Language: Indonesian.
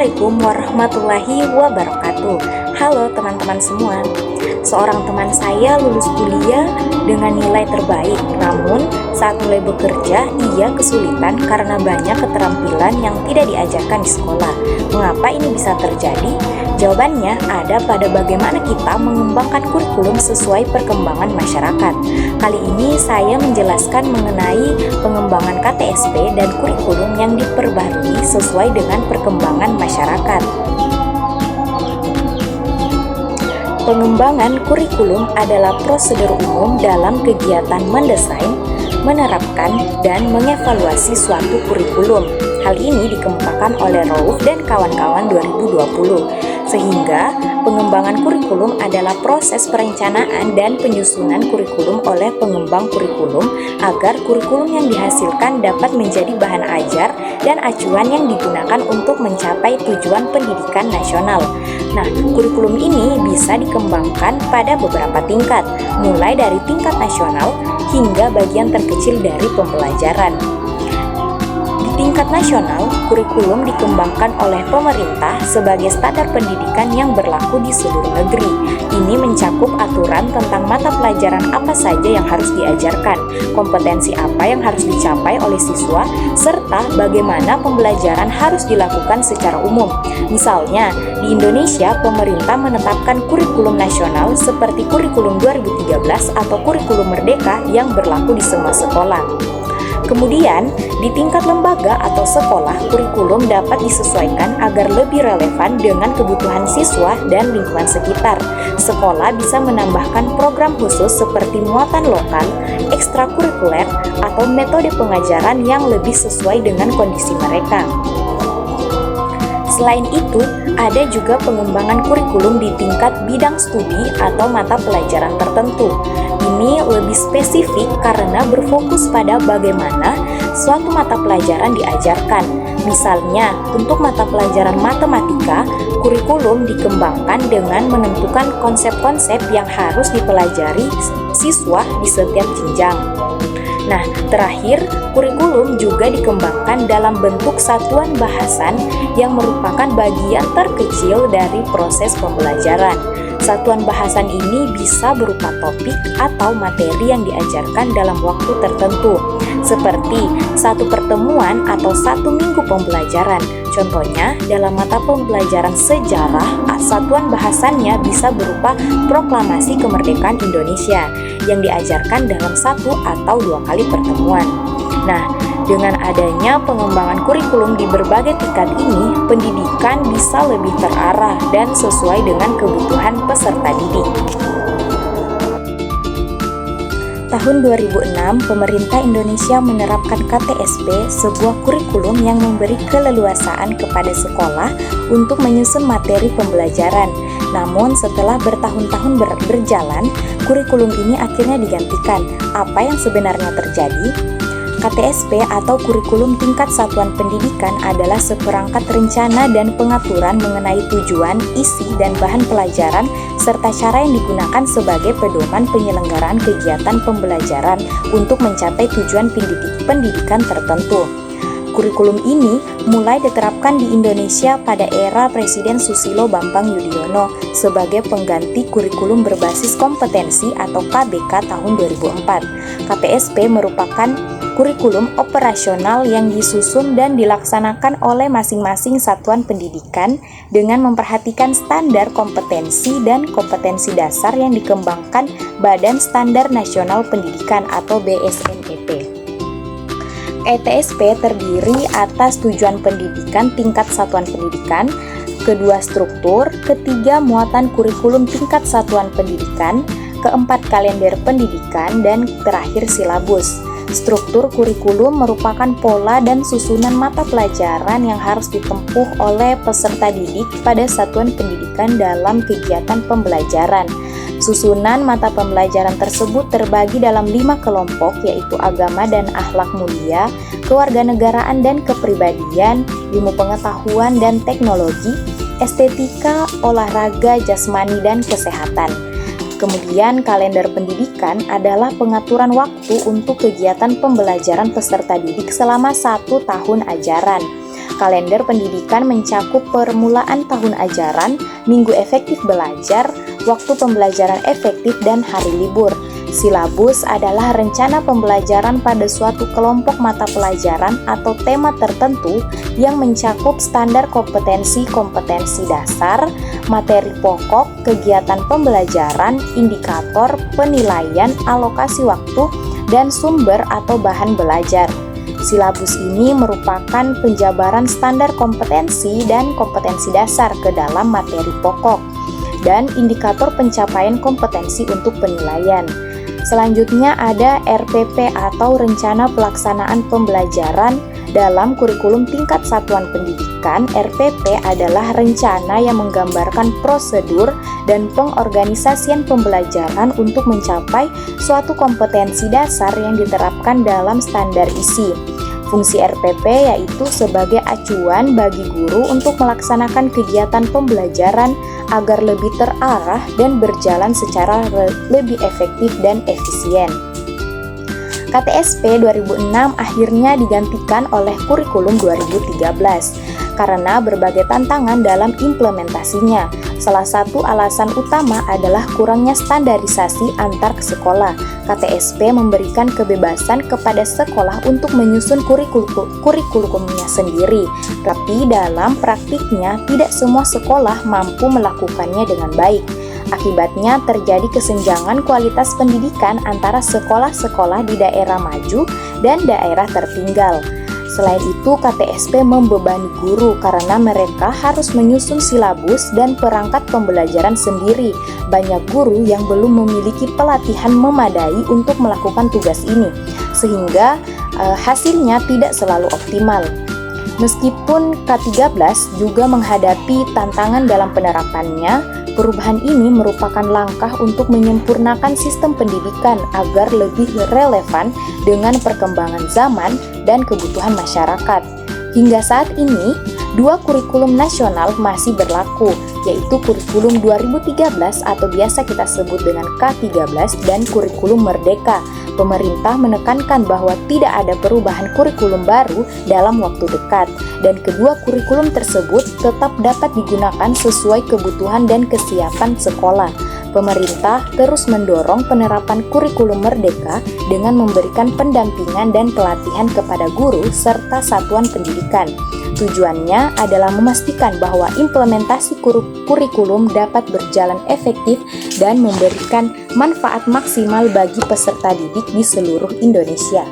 Assalamualaikum warahmatullahi wabarakatuh. Halo teman-teman semua. Seorang teman saya lulus kuliah dengan nilai terbaik, namun saat mulai bekerja ia kesulitan karena banyak keterampilan yang tidak diajarkan di sekolah. Mengapa ini bisa terjadi? Jawabannya ada pada bagaimana kita mengembangkan kurikulum sesuai perkembangan masyarakat. Kali ini saya menjelaskan mengenai pengembangan KTSP dan kurikulum yang diperbarui sesuai dengan perkembangan masyarakat. Pengembangan kurikulum adalah prosedur umum dalam kegiatan mendesain, menerapkan, dan mengevaluasi suatu kurikulum. Hal ini dikemukakan oleh Rauf dan kawan-kawan 2020. Sehingga pengembangan kurikulum adalah proses perencanaan dan penyusunan kurikulum oleh pengembang kurikulum agar kurikulum yang dihasilkan dapat menjadi bahan ajar dan acuan yang digunakan untuk mencapai tujuan pendidikan nasional. Nah, kurikulum ini bisa dikembangkan pada beberapa tingkat, mulai dari tingkat nasional hingga bagian terkecil dari pembelajaran. Tingkat nasional, kurikulum dikembangkan oleh pemerintah sebagai standar pendidikan yang berlaku di seluruh negeri. Ini mencakup aturan tentang mata pelajaran apa saja yang harus diajarkan, kompetensi apa yang harus dicapai oleh siswa, serta bagaimana pembelajaran harus dilakukan secara umum. Misalnya, di Indonesia, pemerintah menetapkan kurikulum nasional seperti kurikulum 2013 atau kurikulum merdeka yang berlaku di semua sekolah. Kemudian, di tingkat lembaga atau sekolah, kurikulum dapat disesuaikan agar lebih relevan dengan kebutuhan siswa dan lingkungan sekitar. Sekolah bisa menambahkan program khusus seperti muatan lokal, ekstrakurikuler, atau metode pengajaran yang lebih sesuai dengan kondisi mereka. Selain itu, ada juga pengembangan kurikulum di tingkat bidang studi atau mata pelajaran tertentu. Ini lebih spesifik karena berfokus pada bagaimana suatu mata pelajaran diajarkan. Misalnya, untuk mata pelajaran matematika, kurikulum dikembangkan dengan menentukan konsep-konsep yang harus dipelajari siswa di setiap jenjang. Nah, terakhir, kurikulum juga dikembangkan dalam bentuk satuan bahasan yang merupakan bagian terkecil dari proses pembelajaran. Satuan bahasan ini bisa berupa topik atau materi yang diajarkan dalam waktu tertentu, seperti satu pertemuan atau satu minggu pembelajaran. Contohnya, dalam mata pembelajaran sejarah, satuan bahasannya bisa berupa proklamasi kemerdekaan Indonesia yang diajarkan dalam 1 atau 2 kali pertemuan. Nah, dengan adanya pengembangan kurikulum di berbagai tingkat ini, pendidikan bisa lebih terarah dan sesuai dengan kebutuhan peserta didik. Tahun 2006, pemerintah Indonesia menerapkan KTSP, sebuah kurikulum yang memberi keleluasaan kepada sekolah untuk menyusun materi pembelajaran. Namun, setelah bertahun-tahun berjalan, kurikulum ini akhirnya digantikan. Apa yang sebenarnya terjadi? KTSP atau kurikulum tingkat satuan pendidikan adalah seperangkat rencana dan pengaturan mengenai tujuan, isi, dan bahan pelajaran serta cara yang digunakan sebagai pedoman penyelenggaraan kegiatan pembelajaran untuk mencapai tujuan pendidikan tertentu. Kurikulum ini mulai diterapkan di Indonesia pada era Presiden Susilo Bambang Yudhoyono sebagai pengganti kurikulum berbasis kompetensi atau KBK tahun 2004. KTSP merupakan kurikulum operasional yang disusun dan dilaksanakan oleh masing-masing satuan pendidikan dengan memperhatikan standar kompetensi dan kompetensi dasar yang dikembangkan Badan Standar Nasional Pendidikan atau BSNPT. KTSP terdiri atas tujuan pendidikan tingkat satuan pendidikan, kedua struktur, ketiga muatan kurikulum tingkat satuan pendidikan, keempat kalender pendidikan, dan terakhir silabus. Struktur kurikulum merupakan pola dan susunan mata pelajaran yang harus ditempuh oleh peserta didik pada satuan pendidikan dalam kegiatan pembelajaran. Susunan mata pembelajaran tersebut terbagi dalam 5 kelompok, yaitu agama dan akhlak mulia, kewarganegaraan dan kepribadian, ilmu pengetahuan dan teknologi, estetika, olahraga, jasmani, dan kesehatan. Kemudian kalender pendidikan adalah pengaturan waktu untuk kegiatan pembelajaran peserta didik selama 1 tahun ajaran. Kalender pendidikan mencakup permulaan tahun ajaran, minggu efektif belajar, waktu pembelajaran efektif, dan hari libur. Silabus adalah rencana pembelajaran pada suatu kelompok mata pelajaran atau tema tertentu yang mencakup standar kompetensi-kompetensi dasar, materi pokok, kegiatan pembelajaran, indikator, penilaian, alokasi waktu, dan sumber atau bahan belajar. Silabus ini merupakan penjabaran standar kompetensi dan kompetensi dasar ke dalam materi pokok dan indikator pencapaian kompetensi untuk penilaian. Selanjutnya ada RPP atau Rencana Pelaksanaan Pembelajaran dalam kurikulum tingkat satuan pendidikan. RPP adalah rencana yang menggambarkan prosedur dan pengorganisasian pembelajaran untuk mencapai suatu kompetensi dasar yang diterapkan dalam standar isi. Fungsi RPP yaitu sebagai acuan bagi guru untuk melaksanakan kegiatan pembelajaran agar lebih terarah dan berjalan secara lebih efektif dan efisien. KTSP 2006 akhirnya digantikan oleh kurikulum 2013 karena berbagai tantangan dalam implementasinya. Salah satu alasan utama adalah kurangnya standarisasi antar sekolah. KTSP memberikan kebebasan kepada sekolah untuk menyusun kurikulumnya sendiri, tapi dalam praktiknya tidak semua sekolah mampu melakukannya dengan baik. Akibatnya terjadi kesenjangan kualitas pendidikan antara sekolah-sekolah di daerah maju dan daerah tertinggal. Selain itu, KTSP membebani guru karena mereka harus menyusun silabus dan perangkat pembelajaran sendiri. Banyak guru yang belum memiliki pelatihan memadai untuk melakukan tugas ini, sehingga hasilnya tidak selalu optimal. Meskipun K13 juga menghadapi tantangan dalam penerapannya, perubahan ini merupakan langkah untuk menyempurnakan sistem pendidikan agar lebih relevan dengan perkembangan zaman dan kebutuhan masyarakat. Hingga saat ini, dua kurikulum nasional masih berlaku, yaitu kurikulum 2013 atau biasa kita sebut dengan K13 dan kurikulum Merdeka. Pemerintah menekankan bahwa tidak ada perubahan kurikulum baru dalam waktu dekat, dan kedua kurikulum tersebut tetap dapat digunakan sesuai kebutuhan dan kesiapan sekolah. Pemerintah terus mendorong penerapan kurikulum Merdeka dengan memberikan pendampingan dan pelatihan kepada guru serta satuan pendidikan. Tujuannya adalah memastikan bahwa implementasi kurikulum dapat berjalan efektif dan memberikan manfaat maksimal bagi peserta didik di seluruh Indonesia.